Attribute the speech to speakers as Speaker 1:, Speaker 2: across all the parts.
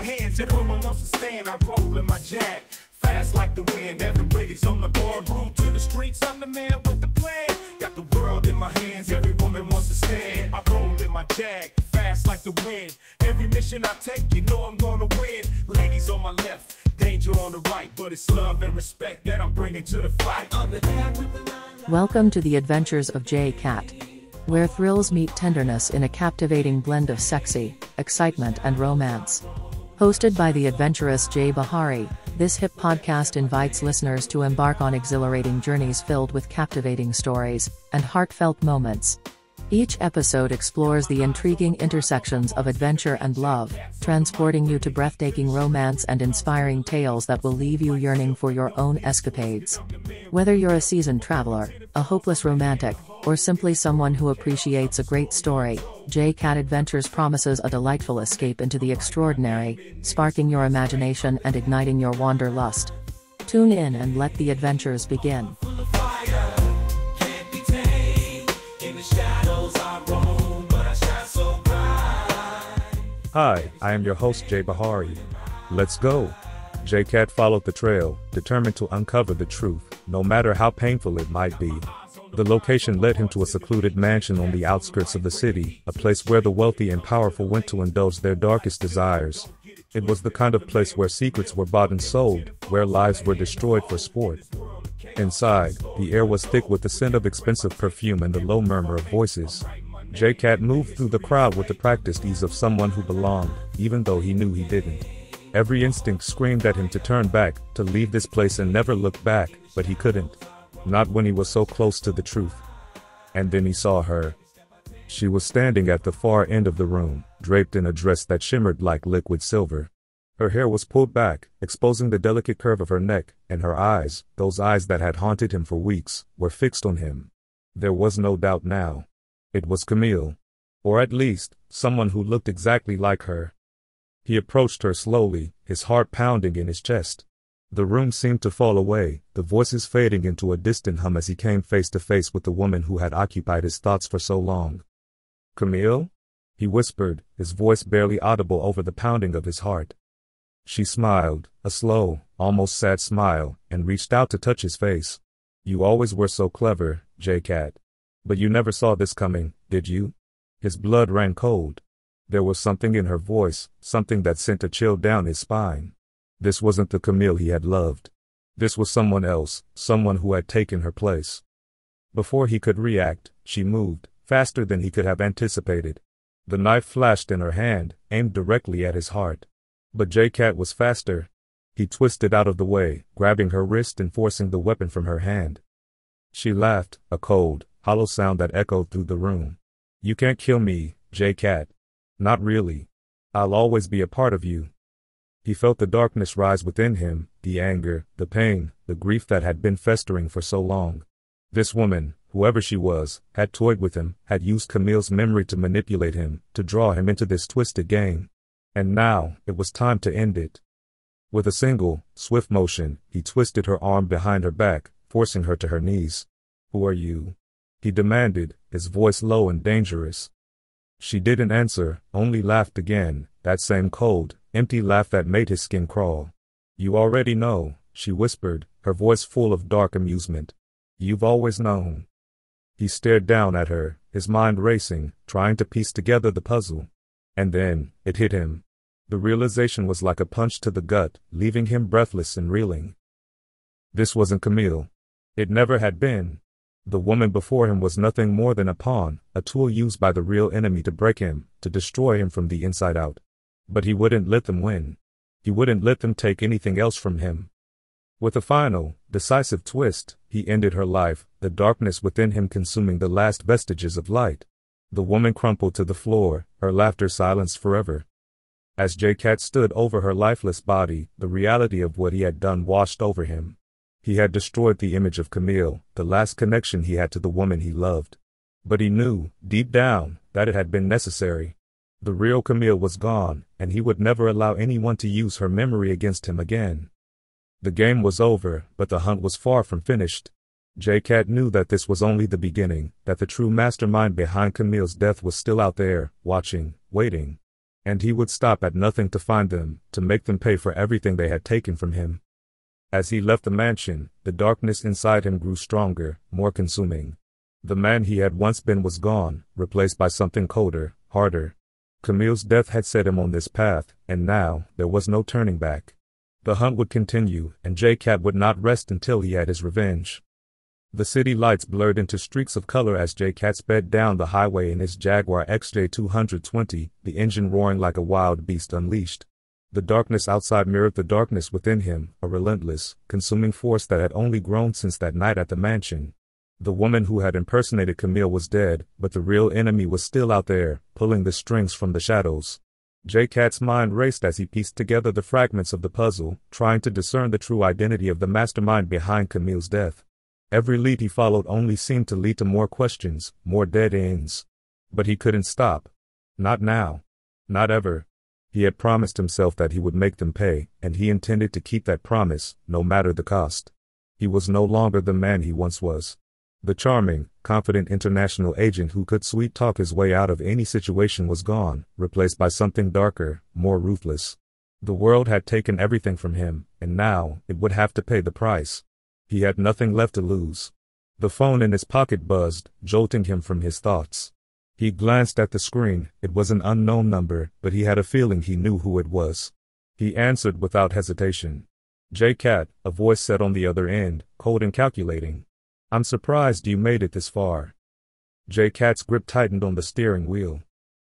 Speaker 1: hands. Everyone wants to stand, I roll in my jack. Fast like the wind, everybody's on the boardroom. To the streets, I'm the man with the plan. Got the world in my hands, every woman wants to stand. I roll in my jack, fast like the wind. Every mission I take, you know I'm gonna win. Ladies on my left, danger on the right. But it's love and respect that I'm bringing to the fight.
Speaker 2: Welcome to the adventures of J Cat, where thrills meet tenderness in a captivating blend of sexy, excitement and romance. Hosted by the adventurous Jay Bahari, this hip podcast invites listeners to embark on exhilarating journeys filled with captivating stories and heartfelt moments. Each episode explores the intriguing intersections of adventure and love, transporting you to breathtaking romance and inspiring tales that will leave you yearning for your own escapades. Whether you're a seasoned traveler, a hopeless romantic, or simply someone who appreciates a great story, J Cat Adventures promises a delightful escape into the extraordinary, sparking your imagination and igniting your wanderlust. Tune in and let the adventures begin.
Speaker 3: Hi, I am your host Jay Bahari. Let's go. J Cat followed the trail, determined to uncover the truth, no matter how painful it might be. The location led him to a secluded mansion on the outskirts of the city, a place where the wealthy and powerful went to indulge their darkest desires. It was the kind of place where secrets were bought and sold, where lives were destroyed for sport. Inside, the air was thick with the scent of expensive perfume and the low murmur of voices. J Cat moved through the crowd with the practiced ease of someone who belonged, even though he knew he didn't. Every instinct screamed at him to turn back, to leave this place and never look back, but he couldn't. Not when he was so close to the truth. And then he saw her. She was standing at the far end of the room, draped in a dress that shimmered like liquid silver. Her hair was pulled back, exposing the delicate curve of her neck, and her eyes, those eyes that had haunted him for weeks, were fixed on him. There was no doubt now. It was Camille. Or at least, someone who looked exactly like her. He approached her slowly, his heart pounding in his chest. The room seemed to fall away, the voices fading into a distant hum as he came face to face with the woman who had occupied his thoughts for so long. "Camille?" he whispered, his voice barely audible over the pounding of his heart. She smiled, a slow, almost sad smile, and reached out to touch his face. "You always were so clever, J Cat. But you never saw this coming, did you?" His blood ran cold. There was something in her voice, something that sent a chill down his spine. This wasn't the Camille he had loved. This was someone else, someone who had taken her place. Before he could react, she moved, faster than he could have anticipated. The knife flashed in her hand, aimed directly at his heart. But J Cat was faster. He twisted out of the way, grabbing her wrist and forcing the weapon from her hand. She laughed, a cold, hollow sound that echoed through the room. "You can't kill me, J Cat. Not really. I'll always be a part of you." He felt the darkness rise within him, the anger, the pain, the grief that had been festering for so long. This woman, whoever she was, had toyed with him, had used Camille's memory to manipulate him, to draw him into this twisted game. And now, it was time to end it. With a single, swift motion, he twisted her arm behind her back, forcing her to her knees. "Who are you?" he demanded, his voice low and dangerous. She didn't answer, only laughed again, that same cold, empty laugh that made his skin crawl. "You already know," she whispered, her voice full of dark amusement. "You've always known." He stared down at her, his mind racing, trying to piece together the puzzle. And then, it hit him. The realization was like a punch to the gut, leaving him breathless and reeling. This wasn't Camille. It never had been. The woman before him was nothing more than a pawn, a tool used by the real enemy to break him, to destroy him from the inside out. But he wouldn't let them win. He wouldn't let them take anything else from him. With a final, decisive twist, he ended her life, the darkness within him consuming the last vestiges of light. The woman crumpled to the floor, her laughter silenced forever. As J Cat stood over her lifeless body, the reality of what he had done washed over him. He had destroyed the image of Camille, the last connection he had to the woman he loved. But he knew, deep down, that it had been necessary. The real Camille was gone, and he would never allow anyone to use her memory against him again. The game was over, but the hunt was far from finished. J Cat knew that this was only the beginning, that the true mastermind behind Camille's death was still out there, watching, waiting. And he would stop at nothing to find them, to make them pay for everything they had taken from him. As he left the mansion, the darkness inside him grew stronger, more consuming. The man he had once been was gone, replaced by something colder, harder. Camille's death had set him on this path, and now, there was no turning back. The hunt would continue, and J-Cat would not rest until he had his revenge. The city lights blurred into streaks of color as J-Cat sped down the highway in his Jaguar XJ220, the engine roaring like a wild beast unleashed. The darkness outside mirrored the darkness within him, a relentless, consuming force that had only grown since that night at the mansion. The woman who had impersonated Camille was dead, but the real enemy was still out there, pulling the strings from the shadows. J-Cat's mind raced as he pieced together the fragments of the puzzle, trying to discern the true identity of the mastermind behind Camille's death. Every lead he followed only seemed to lead to more questions, more dead ends. But he couldn't stop. Not now. Not ever. He had promised himself that he would make them pay, and he intended to keep that promise, no matter the cost. He was no longer the man he once was. The charming, confident international agent who could sweet-talk his way out of any situation was gone, replaced by something darker, more ruthless. The world had taken everything from him, and now, it would have to pay the price. He had nothing left to lose. The phone in his pocket buzzed, jolting him from his thoughts. He glanced at the screen. It was an unknown number, but he had a feeling he knew who it was. He answered without hesitation. J-Cat, a voice said on the other end, cold and calculating. "I'm surprised you made it this far." J-Cat's grip tightened on the steering wheel.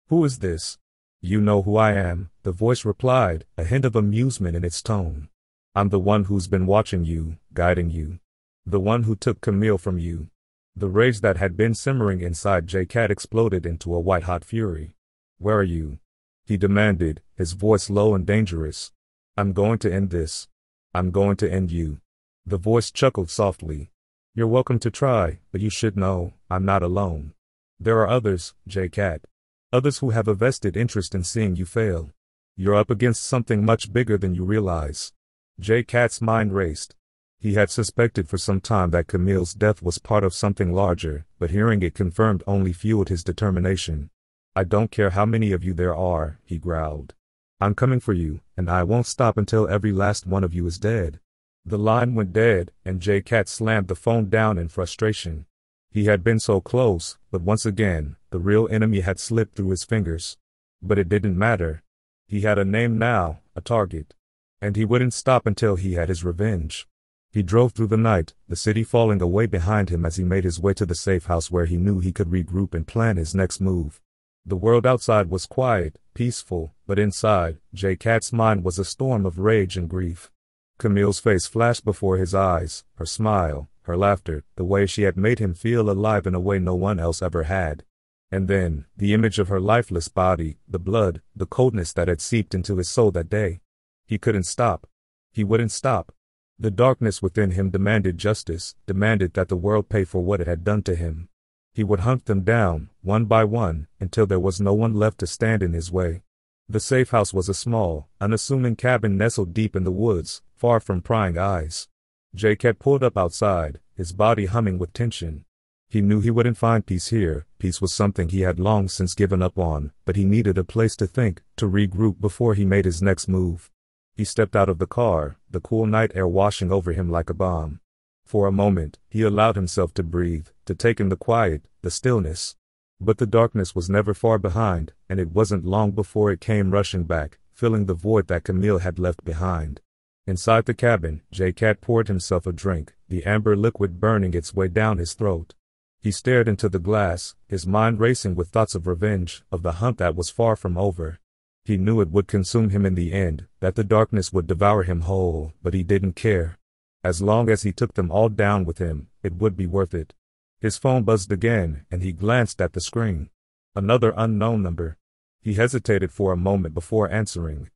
Speaker 3: "Who is this?" "You know who I am," the voice replied, a hint of amusement in its tone. "I'm the one who's been watching you, guiding you. The one who took Camille from you." The rage that had been simmering inside J-Cat exploded into a white-hot fury. "Where are you?" he demanded, his voice low and dangerous. "I'm going to end this. I'm going to end you." The voice chuckled softly. "You're welcome to try, but you should know, I'm not alone. There are others, J-Cat. Others who have a vested interest in seeing you fail. You're up against something much bigger than you realize." J-Cat's mind raced. He had suspected for some time that Camille's death was part of something larger, but hearing it confirmed only fueled his determination. "I don't care how many of you there are," he growled. "I'm coming for you, and I won't stop until every last one of you is dead." The line went dead, and J-Cat slammed the phone down in frustration. He had been so close, but once again, the real enemy had slipped through his fingers. But it didn't matter. He had a name now, a target. And he wouldn't stop until he had his revenge. He drove through the night, the city falling away behind him as he made his way to the safe house where he knew he could regroup and plan his next move. The world outside was quiet, peaceful, but inside, J-Cat's mind was a storm of rage and grief. Camille's face flashed before his eyes, her smile, her laughter, the way she had made him feel alive in a way no one else ever had. And then, the image of her lifeless body, the blood, the coldness that had seeped into his soul that day. He couldn't stop. He wouldn't stop. The darkness within him demanded justice, demanded that the world pay for what it had done to him. He would hunt them down, one by one, until there was no one left to stand in his way. The safe house was a small, unassuming cabin nestled deep in the woods, far from prying eyes. J-Cat pulled up outside, his body humming with tension. He knew he wouldn't find peace here. Peace was something he had long since given up on, but he needed a place to think, to regroup before he made his next move. He stepped out of the car, the cool night air washing over him like a balm. For a moment, he allowed himself to breathe, to take in the quiet, the stillness. But the darkness was never far behind, and it wasn't long before it came rushing back, filling the void that Camille had left behind. Inside the cabin, J-Cat poured himself a drink, the amber liquid burning its way down his throat. He stared into the glass, his mind racing with thoughts of revenge, of the hunt that was far from over. He knew it would consume him in the end, that the darkness would devour him whole, but he didn't care. As long as he took them all down with him, it would be worth it. His phone buzzed again, and he glanced at the screen. Another unknown number. He hesitated for a moment before answering.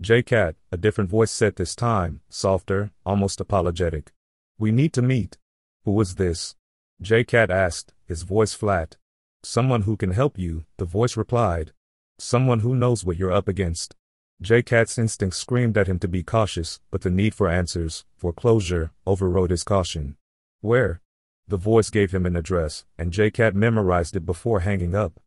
Speaker 3: J-Cat, a different voice said this time, softer, almost apologetic. "We need to meet." "Who was this?" J-Cat asked, his voice flat. "Someone who can help you," the voice replied. "Someone who knows what you're up against." J-Cat's instincts screamed at him to be cautious, but the need for answers, for closure, overrode his caution. "Where?" The voice gave him an address, and J-Cat memorized it before hanging up.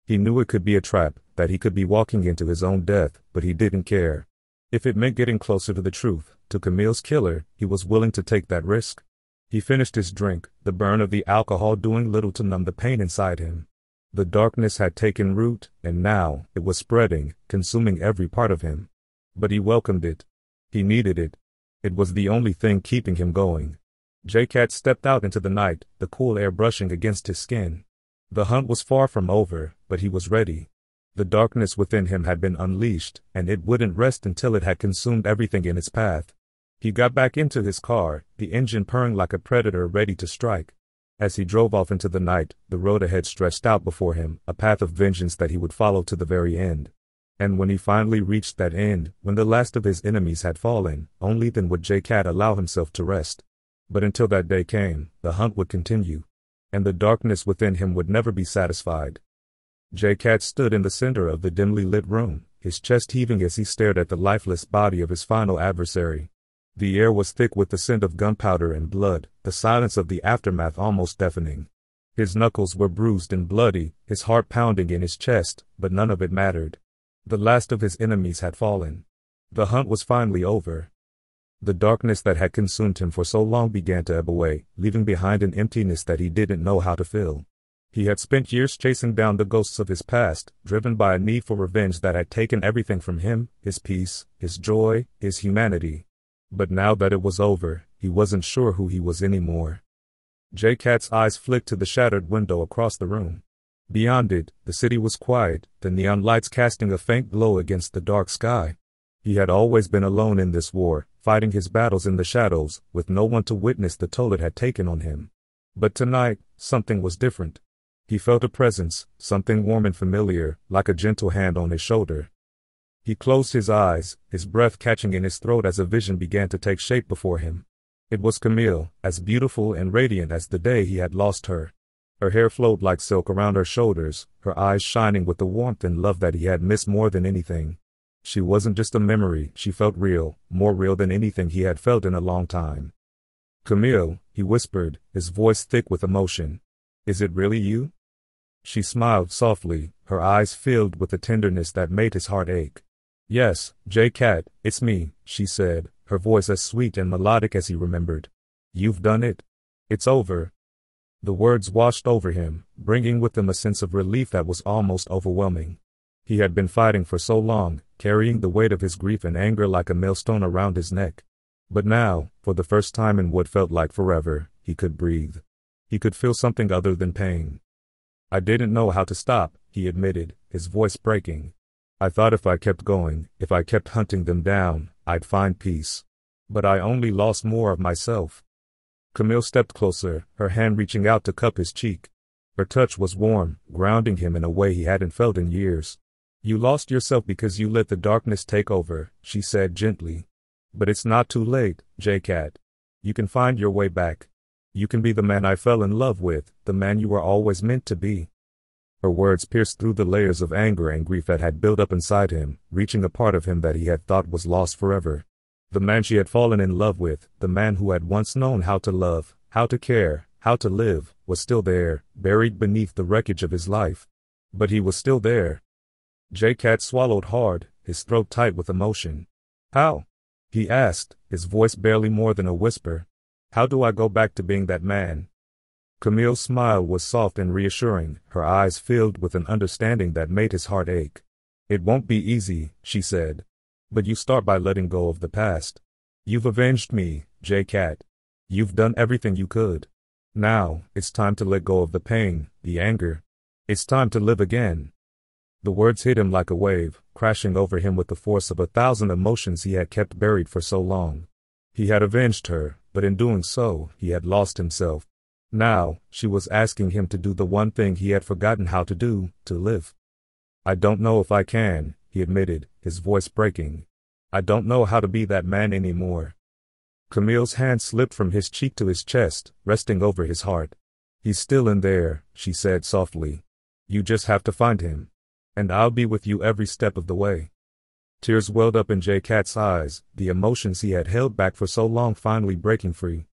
Speaker 3: He knew it could be a trap, that he could be walking into his own death, but he didn't care. If it meant getting closer to the truth, to Camille's killer, he was willing to take that risk. He finished his drink, the burn of the alcohol doing little to numb the pain inside him. The darkness had taken root, and now, it was spreading, consuming every part of him. But he welcomed it. He needed it. It was the only thing keeping him going. J-Cat stepped out into the night, the cool air brushing against his skin. The hunt was far from over, but he was ready. The darkness within him had been unleashed, and it wouldn't rest until it had consumed everything in its path. He got back into his car, the engine purring like a predator ready to strike. As he drove off into the night, the road ahead stretched out before him, a path of vengeance that he would follow to the very end. And when he finally reached that end, when the last of his enemies had fallen, only then would J-Cat allow himself to rest. But until that day came, the hunt would continue. And the darkness within him would never be satisfied. J-Cat stood in the center of the dimly lit room, his chest heaving as he stared at the lifeless body of his final adversary. The air was thick with the scent of gunpowder and blood, the silence of the aftermath almost deafening. His knuckles were bruised and bloody, his heart pounding in his chest, but none of it mattered. The last of his enemies had fallen. The hunt was finally over. The darkness that had consumed him for so long began to ebb away, leaving behind an emptiness that he didn't know how to fill. He had spent years chasing down the ghosts of his past, driven by a need for revenge that had taken everything from him, his peace, his joy, his humanity. But now that it was over, he wasn't sure who he was anymore. J-Cat's eyes flicked to the shattered window across the room. Beyond it, the city was quiet, the neon lights casting a faint glow against the dark sky. He had always been alone in this war, fighting his battles in the shadows, with no one to witness the toll it had taken on him. But tonight, something was different. He felt a presence, something warm and familiar, like a gentle hand on his shoulder. He closed his eyes, his breath catching in his throat as a vision began to take shape before him. It was Camille, as beautiful and radiant as the day he had lost her. Her hair flowed like silk around her shoulders, her eyes shining with the warmth and love that he had missed more than anything. She wasn't just a memory, she felt real, more real than anything he had felt in a long time. "Camille," he whispered, his voice thick with emotion. "Is it really you?" She smiled softly, her eyes filled with a tenderness that made his heart ache. "Yes, J-Cat, it's me," she said, her voice as sweet and melodic as he remembered. "You've done it. It's over." The words washed over him, bringing with them a sense of relief that was almost overwhelming. He had been fighting for so long, carrying the weight of his grief and anger like a millstone around his neck. But now, for the first time in what felt like forever, he could breathe. He could feel something other than pain. "I didn't know how to stop," he admitted, his voice breaking. "I thought if I kept going, if I kept hunting them down, I'd find peace. But I only lost more of myself." Camille stepped closer, her hand reaching out to cup his cheek. Her touch was warm, grounding him in a way he hadn't felt in years. "You lost yourself because you let the darkness take over," she said gently. "But it's not too late, J-Cat. You can find your way back. You can be the man I fell in love with, the man you were always meant to be." Her words pierced through the layers of anger and grief that had built up inside him, reaching a part of him that he had thought was lost forever. The man she had fallen in love with, the man who had once known how to love, how to care, how to live, was still there, buried beneath the wreckage of his life. But he was still there. J-Cat swallowed hard, his throat tight with emotion. "How?" he asked, his voice barely more than a whisper. "How do I go back to being that man?" Camille's smile was soft and reassuring, her eyes filled with an understanding that made his heart ache. "It won't be easy," she said. "But you start by letting go of the past. You've avenged me, J-Cat. You've done everything you could. Now, it's time to let go of the pain, the anger. It's time to live again." The words hit him like a wave, crashing over him with the force of 1,000 emotions he had kept buried for so long. He had avenged her, but in doing so, he had lost himself. Now, she was asking him to do the one thing he had forgotten how to do, to live. "I don't know if I can," he admitted, his voice breaking. "I don't know how to be that man anymore." Camille's hand slipped from his cheek to his chest, resting over his heart. "He's still in there," she said softly. "You just have to find him. And I'll be with you every step of the way." Tears welled up in J-Cat's eyes, the emotions he had held back for so long finally breaking free.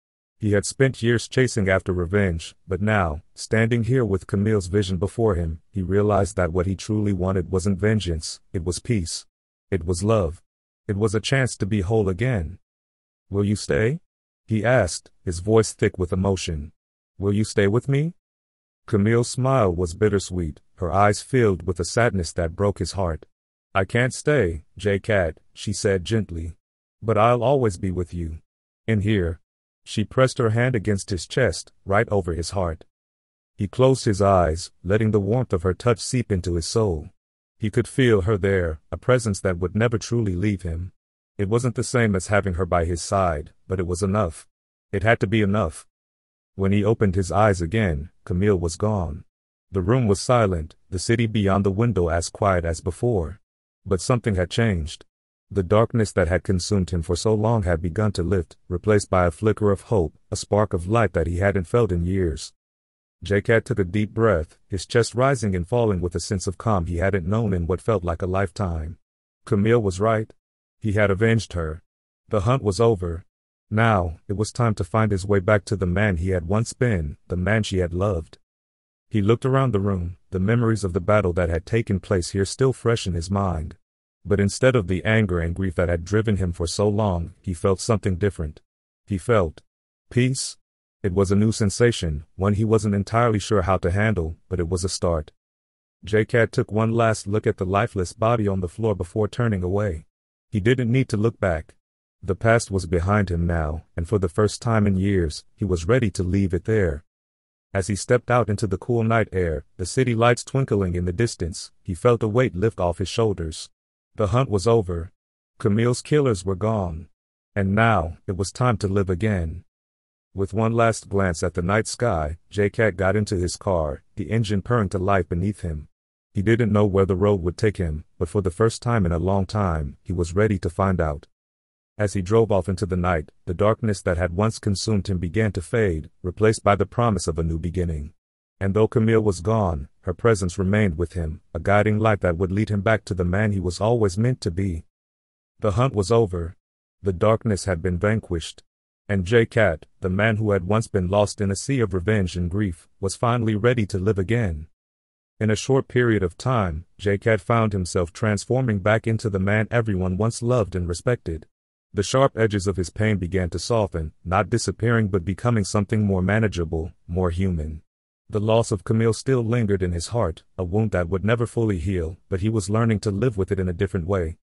Speaker 3: He had spent years chasing after revenge, but now, standing here with Camille's vision before him, he realized that what he truly wanted wasn't vengeance, it was peace. It was love. It was a chance to be whole again. "Will you stay?" he asked, his voice thick with emotion. "Will you stay with me?" Camille's smile was bittersweet, her eyes filled with a sadness that broke his heart. "I can't stay, J-Cat," she said gently. "But I'll always be with you. In here." She pressed her hand against his chest, right over his heart. He closed his eyes, letting the warmth of her touch seep into his soul. He could feel her there, a presence that would never truly leave him. It wasn't the same as having her by his side, but it was enough. It had to be enough. When he opened his eyes again, Camille was gone. The room was silent, the city beyond the window as quiet as before. But something had changed. The darkness that had consumed him for so long had begun to lift, replaced by a flicker of hope, a spark of light that he hadn't felt in years. J-Cat took a deep breath, his chest rising and falling with a sense of calm he hadn't known in what felt like a lifetime. Camille was right. He had avenged her. The hunt was over. Now, it was time to find his way back to the man he had once been, the man she had loved. He looked around the room, the memories of the battle that had taken place here still fresh in his mind. But instead of the anger and grief that had driven him for so long, he felt something different. He felt peace. It was a new sensation, one he wasn't entirely sure how to handle, but it was a start. J-Cat took one last look at the lifeless body on the floor before turning away. He didn't need to look back. The past was behind him now, and for the first time in years, he was ready to leave it there. As he stepped out into the cool night air, the city lights twinkling in the distance, he felt a weight lift off his shoulders. The hunt was over. Camille's killers were gone. And now, it was time to live again. With one last glance at the night sky, J-Cat got into his car, the engine purring to life beneath him. He didn't know where the road would take him, but for the first time in a long time, he was ready to find out. As he drove off into the night, the darkness that had once consumed him began to fade, replaced by the promise of a new beginning. And though Camille was gone, her presence remained with him, a guiding light that would lead him back to the man he was always meant to be. The hunt was over. The darkness had been vanquished. And J-Cat, the man who had once been lost in a sea of revenge and grief, was finally ready to live again. In a short period of time, J-Cat found himself transforming back into the man everyone once loved and respected. The sharp edges of his pain began to soften, not disappearing but becoming something more manageable, more human. The loss of Camille still lingered in his heart, a wound that would never fully heal, but he was learning to live with it in a different way.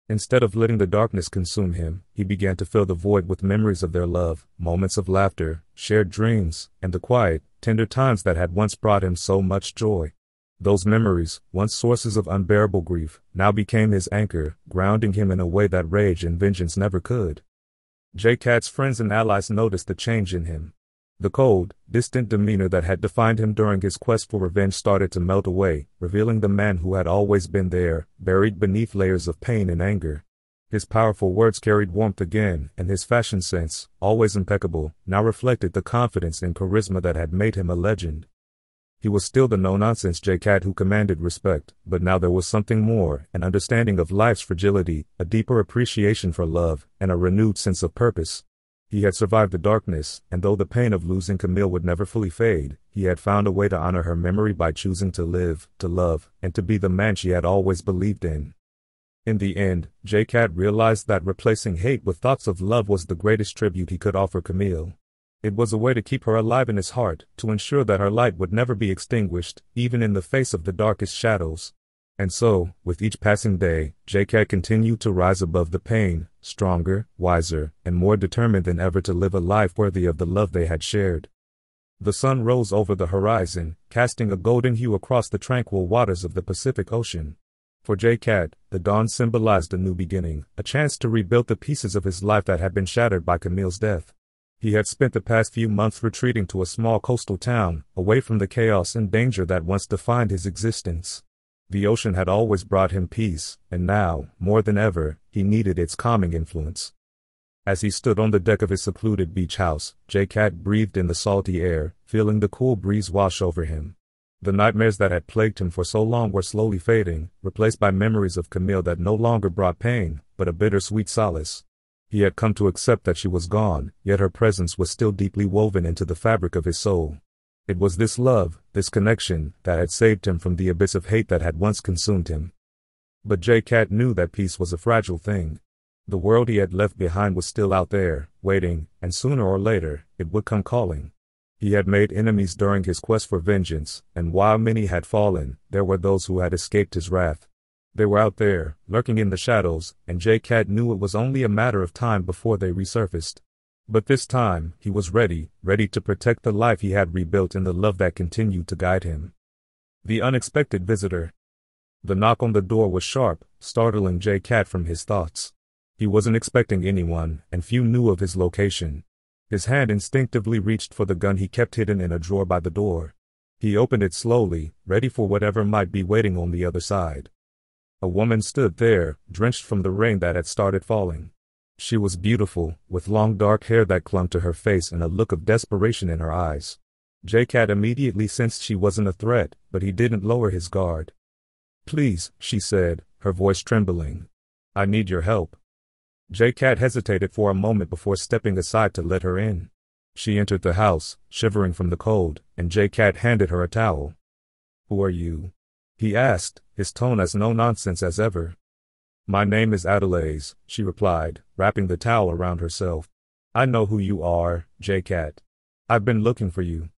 Speaker 3: Instead of letting the darkness consume him, he began to fill the void with memories of their love, moments of laughter, shared dreams, and the quiet, tender times that had once brought him so much joy. Those memories, once sources of unbearable grief, now became his anchor, grounding him in a way that rage and vengeance never could. J-Cat's friends and allies noticed the change in him. The cold, distant demeanor that had defined him during his quest for revenge started to melt away, revealing the man who had always been there, buried beneath layers of pain and anger. His powerful words carried warmth again, and his fashion sense, always impeccable, now reflected the confidence and charisma that had made him a legend. He was still the no-nonsense J-Cat who commanded respect, but now there was something more, an understanding of life's fragility, a deeper appreciation for love, and a renewed sense of purpose. He had survived the darkness, and though the pain of losing Camille would never fully fade, he had found a way to honor her memory by choosing to live, to love, and to be the man she had always believed in. In the end, J-Cat realized that replacing hate with thoughts of love was the greatest tribute he could offer Camille. It was a way to keep her alive in his heart, to ensure that her light would never be extinguished, even in the face of the darkest shadows. And so, with each passing day, J-Cat continued to rise above the pain, stronger, wiser, and more determined than ever to live a life worthy of the love they had shared. The sun rose over the horizon, casting a golden hue across the tranquil waters of the Pacific Ocean. For J-Cat, the dawn symbolized a new beginning, a chance to rebuild the pieces of his life that had been shattered by Camille's death. He had spent the past few months retreating to a small coastal town, away from the chaos and danger that once defined his existence. The ocean had always brought him peace, and now, more than ever, he needed its calming influence. As he stood on the deck of his secluded beach house, J-Cat breathed in the salty air, feeling the cool breeze wash over him. The nightmares that had plagued him for so long were slowly fading, replaced by memories of Camille that no longer brought pain, but a bittersweet solace. He had come to accept that she was gone, yet her presence was still deeply woven into the fabric of his soul. It was this love, this connection, that had saved him from the abyss of hate that had once consumed him. But J-Cat knew that peace was a fragile thing. The world he had left behind was still out there, waiting, and sooner or later, it would come calling. He had made enemies during his quest for vengeance, and while many had fallen, there were those who had escaped his wrath. They were out there, lurking in the shadows, and J-Cat knew it was only a matter of time before they resurfaced. But this time, he was ready to protect the life he had rebuilt in the love that continued to guide him. The unexpected visitor. The knock on the door was sharp, startling J-Cat from his thoughts. He wasn't expecting anyone, and few knew of his location. His hand instinctively reached for the gun he kept hidden in a drawer by the door. He opened it slowly, ready for whatever might be waiting on the other side. A woman stood there, drenched from the rain that had started falling. She was beautiful, with long dark hair that clung to her face and a look of desperation in her eyes. J-Cat immediately sensed she wasn't a threat, but he didn't lower his guard. "Please," she said, her voice trembling. "I need your help." J-Cat hesitated for a moment before stepping aside to let her in. She entered the house, shivering from the cold, and J-Cat handed her a towel. "Who are you?" he asked, his tone as no-nonsense as ever. "My name is Adelaide," she replied, wrapping the towel around herself. "I know who you are, J-Cat. I've been looking for you."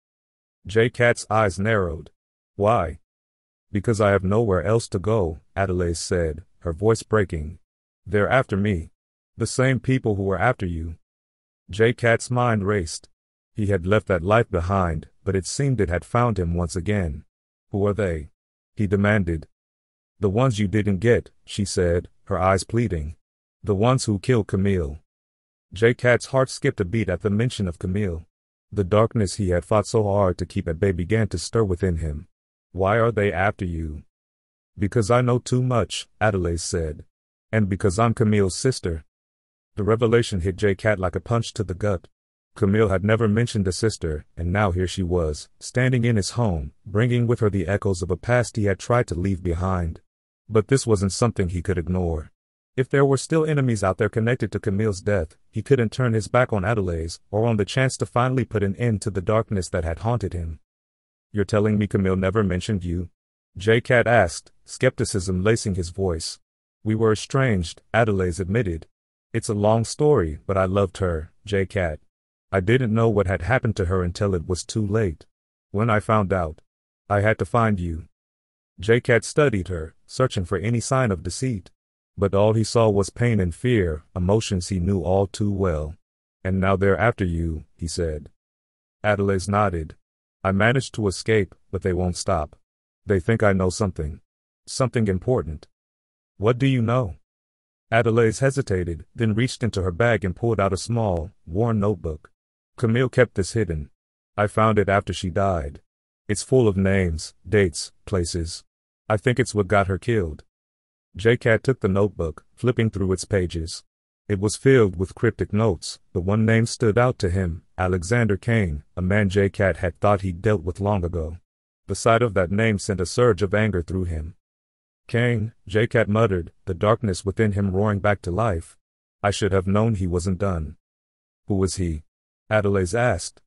Speaker 3: J-Cat's eyes narrowed. "Why?" "Because I have nowhere else to go," Adelaide said, her voice breaking. "They're after me. The same people who were after you." J-Cat's mind raced. He had left that life behind, but it seemed it had found him once again. "Who are they?" he demanded. "The ones you didn't get," she said, her eyes pleading. "The ones who killed Camille." J-Cat's heart skipped a beat at the mention of Camille. The darkness he had fought so hard to keep at bay began to stir within him. "Why are they after you?" "Because I know too much," Adelaide said. "And because I'm Camille's sister." The revelation hit J-Cat like a punch to the gut. Camille had never mentioned a sister, and now here she was, standing in his home, bringing with her the echoes of a past he had tried to leave behind. But this wasn't something he could ignore. If there were still enemies out there connected to Camille's death, he couldn't turn his back on Adelaide's, or on the chance to finally put an end to the darkness that had haunted him. "You're telling me Camille never mentioned you?" J-Cat asked, skepticism lacing his voice. "We were estranged," Adelaide admitted. "It's a long story, but I loved her, J-Cat. I didn't know what had happened to her until it was too late. When I found out, I had to find you." J-Cat studied her, searching for any sign of deceit. But all he saw was pain and fear, emotions he knew all too well. "And now they're after you," he said. Adelaide nodded. "I managed to escape, but they won't stop. They think I know something. Something important." "What do you know?" Adelaide hesitated, then reached into her bag and pulled out a small, worn notebook. "Camille kept this hidden. I found it after she died. It's full of names, dates, places. I think it's what got her killed." J-Cat took the notebook, flipping through its pages. It was filled with cryptic notes, but one name stood out to him: Alexander Kane, a man J-Cat had thought he'd dealt with long ago. The sight of that name sent a surge of anger through him. "Kane," J-Cat muttered, the darkness within him roaring back to life. "I should have known he wasn't done." "Who was he?" Adelaide asked.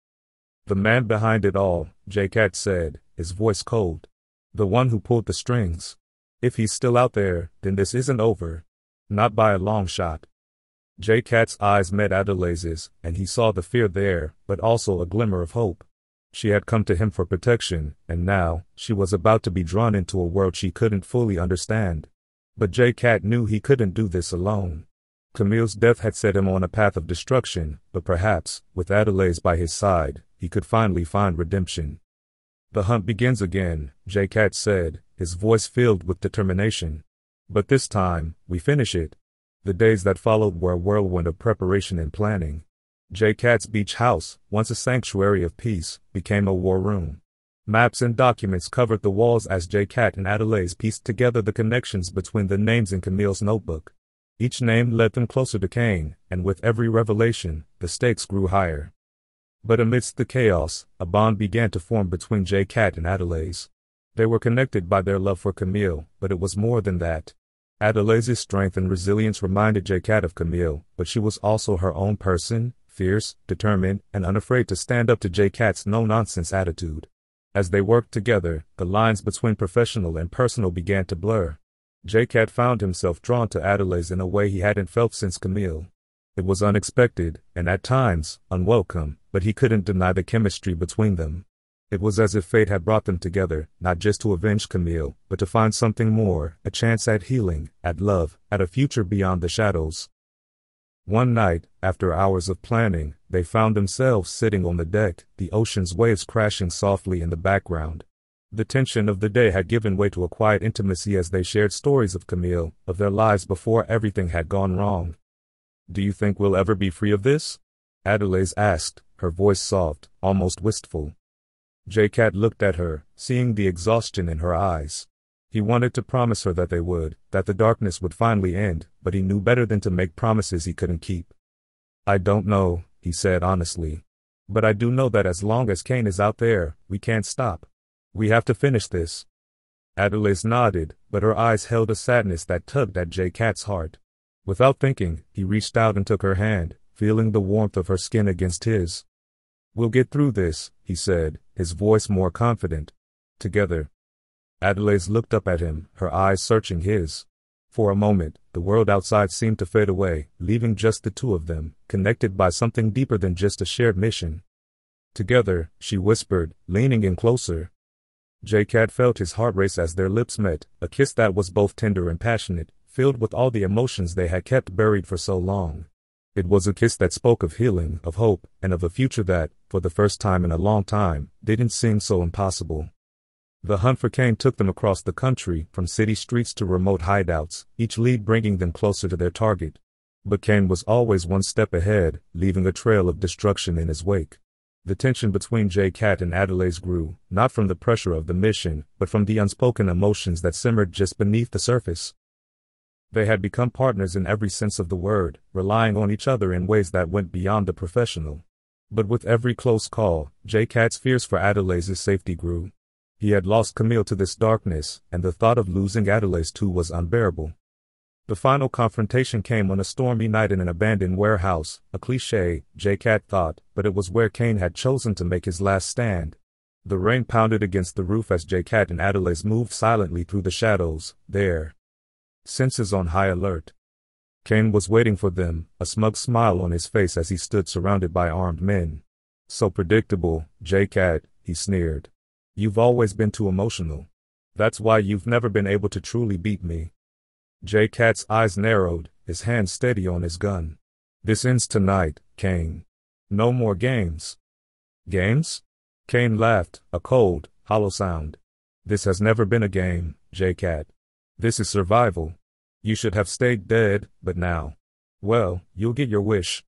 Speaker 3: "The man behind it all," J-Cat said, his voice cold. "The one who pulled the strings. If he's still out there, then this isn't over. Not by a long shot." J-Cat's eyes met Adelaide's, and he saw the fear there, but also a glimmer of hope. She had come to him for protection, and now, she was about to be drawn into a world she couldn't fully understand. But J-Cat knew he couldn't do this alone. Camille's death had set him on a path of destruction, but perhaps, with Adelaide by his side, he could finally find redemption. "The hunt begins again," J-Cat said, his voice filled with determination. "But this time, we finish it." The days that followed were a whirlwind of preparation and planning. J-Cat's beach house, once a sanctuary of peace, became a war room. Maps and documents covered the walls as J-Cat and Adelaide pieced together the connections between the names in Camille's notebook. Each name led them closer to Kane, and with every revelation, the stakes grew higher. But amidst the chaos, a bond began to form between J-Cat and Adelaide. They were connected by their love for Camille, but it was more than that. Adelaide's strength and resilience reminded J-Cat of Camille, but she was also her own person, fierce, determined, and unafraid to stand up to J-Cat's no-nonsense attitude. As they worked together, the lines between professional and personal began to blur. J-Cat found himself drawn to Adelaide in a way he hadn't felt since Camille. It was unexpected, and at times, unwelcome, but he couldn't deny the chemistry between them. It was as if fate had brought them together, not just to avenge Camille, but to find something more, a chance at healing, at love, at a future beyond the shadows. One night, after hours of planning, they found themselves sitting on the deck, the ocean's waves crashing softly in the background. The tension of the day had given way to a quiet intimacy as they shared stories of Camille, of their lives before everything had gone wrong. "Do you think we'll ever be free of this?" Adelaide asked, her voice soft, almost wistful. J-Cat looked at her, seeing the exhaustion in her eyes. He wanted to promise her that they would, that the darkness would finally end, but he knew better than to make promises he couldn't keep. "I don't know," he said honestly. "But I do know that as long as Kane is out there, we can't stop. We have to finish this." Adelaide nodded, but her eyes held a sadness that tugged at J-Cat's heart. Without thinking, he reached out and took her hand, feeling the warmth of her skin against his. "We'll get through this," he said, his voice more confident. "Together." Adelaide looked up at him, her eyes searching his. For a moment, the world outside seemed to fade away, leaving just the two of them, connected by something deeper than just a shared mission. "Together," she whispered, leaning in closer. J-Cat felt his heart race as their lips met, a kiss that was both tender and passionate, filled with all the emotions they had kept buried for so long. It was a kiss that spoke of healing, of hope, and of a future that, for the first time in a long time, didn't seem so impossible. The hunt for Kane took them across the country, from city streets to remote hideouts, each lead bringing them closer to their target. But Kane was always one step ahead, leaving a trail of destruction in his wake. The tension between J-Cat and Adelaide grew, not from the pressure of the mission, but from the unspoken emotions that simmered just beneath the surface. They had become partners in every sense of the word, relying on each other in ways that went beyond the professional. But with every close call, J-Cat's fears for Adelaide's safety grew. He had lost Camille to this darkness, and the thought of losing Adelaide too was unbearable. The final confrontation came on a stormy night in an abandoned warehouse, a cliché, J-Cat thought, but it was where Kane had chosen to make his last stand. The rain pounded against the roof as J-Cat and Adelaide moved silently through the shadows, their senses on high alert. Kane was waiting for them, a smug smile on his face as he stood surrounded by armed men. "So predictable, J-Cat," he sneered. "You've always been too emotional. That's why you've never been able to truly beat me." J-Cat's eyes narrowed, his hand steady on his gun. "This ends tonight, Kane. No more games." "Games?" Kane laughed, a cold, hollow sound. "This has never been a game, J-Cat. This is survival. You should have stayed dead, but now, well, you'll get your wish."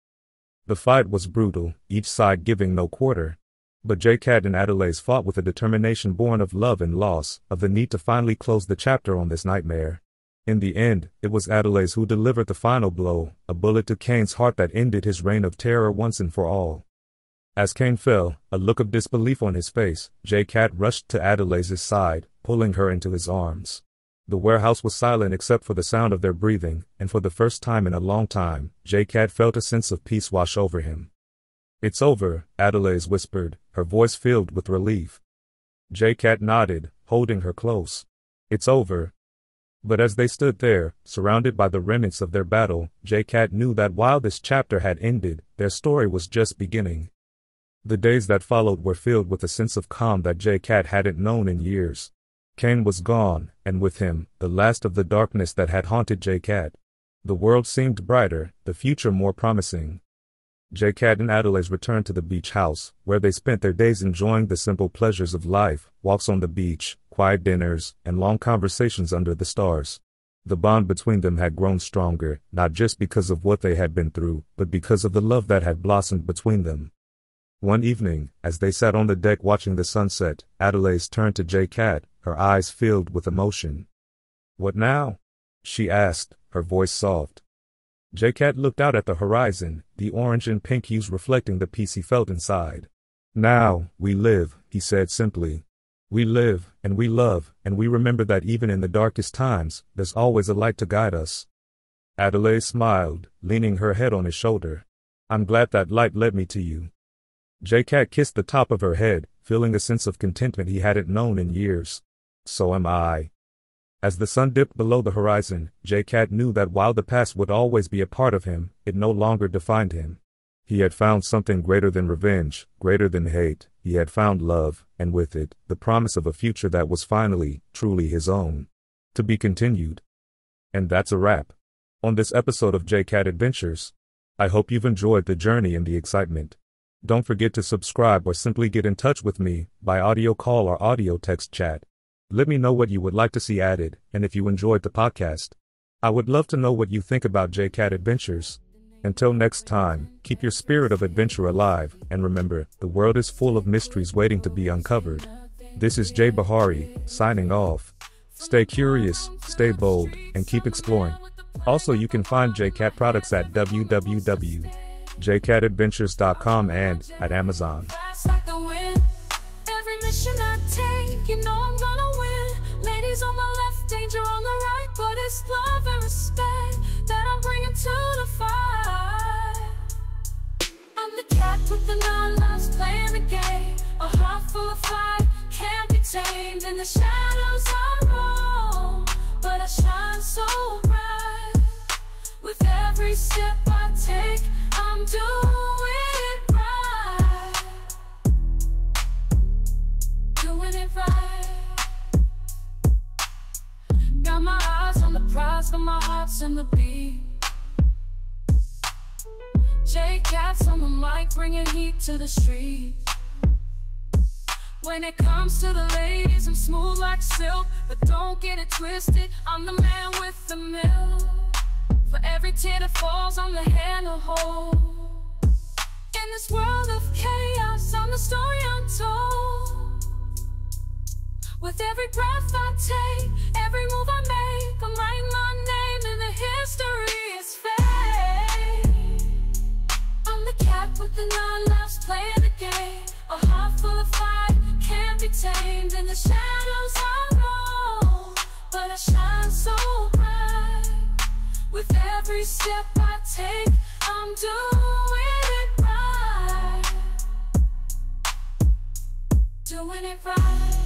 Speaker 3: The fight was brutal, each side giving no quarter. But J-Cat and Adelaide fought with a determination born of love and loss, of the need to finally close the chapter on this nightmare. In the end, it was Adelaide who delivered the final blow, a bullet to Kane's heart that ended his reign of terror once and for all. As Kane fell, a look of disbelief on his face, J-Cat rushed to Adelaide's side, pulling her into his arms. The warehouse was silent except for the sound of their breathing, and for the first time in a long time, J-Cat felt a sense of peace wash over him. "It's over," Adelaide whispered, her voice filled with relief. J-Cat nodded, holding her close. "It's over." But as they stood there, surrounded by the remnants of their battle, J-Cat knew that while this chapter had ended, their story was just beginning. The days that followed were filled with a sense of calm that J-Cat hadn't known in years. Kane was gone, and with him, the last of the darkness that had haunted J-Cat. The world seemed brighter, the future more promising. J-Cat and Adelaide returned to the beach house, where they spent their days enjoying the simple pleasures of life, walks on the beach, quiet dinners, and long conversations under the stars. The bond between them had grown stronger, not just because of what they had been through, but because of the love that had blossomed between them. One evening, as they sat on the deck watching the sunset, Adelaide turned to J-Cat, her eyes filled with emotion. "What now?" she asked, her voice soft. J-Cat looked out at the horizon, the orange and pink hues reflecting the peace he felt inside. "Now, we live," he said simply. We live, and we love, and we remember that even in the darkest times, there's always a light to guide us. Adelaide smiled, leaning her head on his shoulder. I'm glad that light led me to you. J-Cat kissed the top of her head, feeling a sense of contentment he hadn't known in years. So am I. As the sun dipped below the horizon, J-Cat knew that while the past would always be a part of him, it no longer defined him. He had found something greater than revenge, greater than hate. He had found love, and with it, the promise of a future that was finally, truly his own. To be continued. And that's a wrap on this episode of J-Cat Adventures. I hope you've enjoyed the journey and the excitement. Don't forget to subscribe or simply get in touch with me by audio call or audio text chat. Let me know what you would like to see added, and if you enjoyed the podcast. I would love to know what you think about J-Cat Adventures. Until next time, keep your spirit of adventure alive, and remember, the world is full of mysteries waiting to be uncovered. This is Jay Bahari, signing off. Stay curious, stay bold, and keep exploring. Also, you can find J-Cat products at www.jcatadventures.com and at Amazon.
Speaker 1: Every mission I take, you know I'm gonna win. Ladies on my left, danger on the right, but it's love and respect that I'm bringing to the fight. I'm the cat with the 9 lives playing the game. A heart full of fight, can't be tamed. In the shadows I roam, but I shine so bright. With every step I take, I'm doing it right. Doing it right. Got my eyes on the prize, but my heart's in the beat. J-Cat's on the mic, bringing heat to the street. When it comes to the ladies, I'm smooth like silk, but don't get it twisted, I'm the man with the milk. For every tear that falls, I'm the hand to hold. In this world of chaos, I'm the story untold. With every breath I take, every move I make, I'm writing my name in the history is fate. I'm the cat with the 9 lives playing the game. A heart full of fight, can't be tamed. In the shadows I roam, but I shine so bright. With every step I take, I'm doing it right. Doing it right.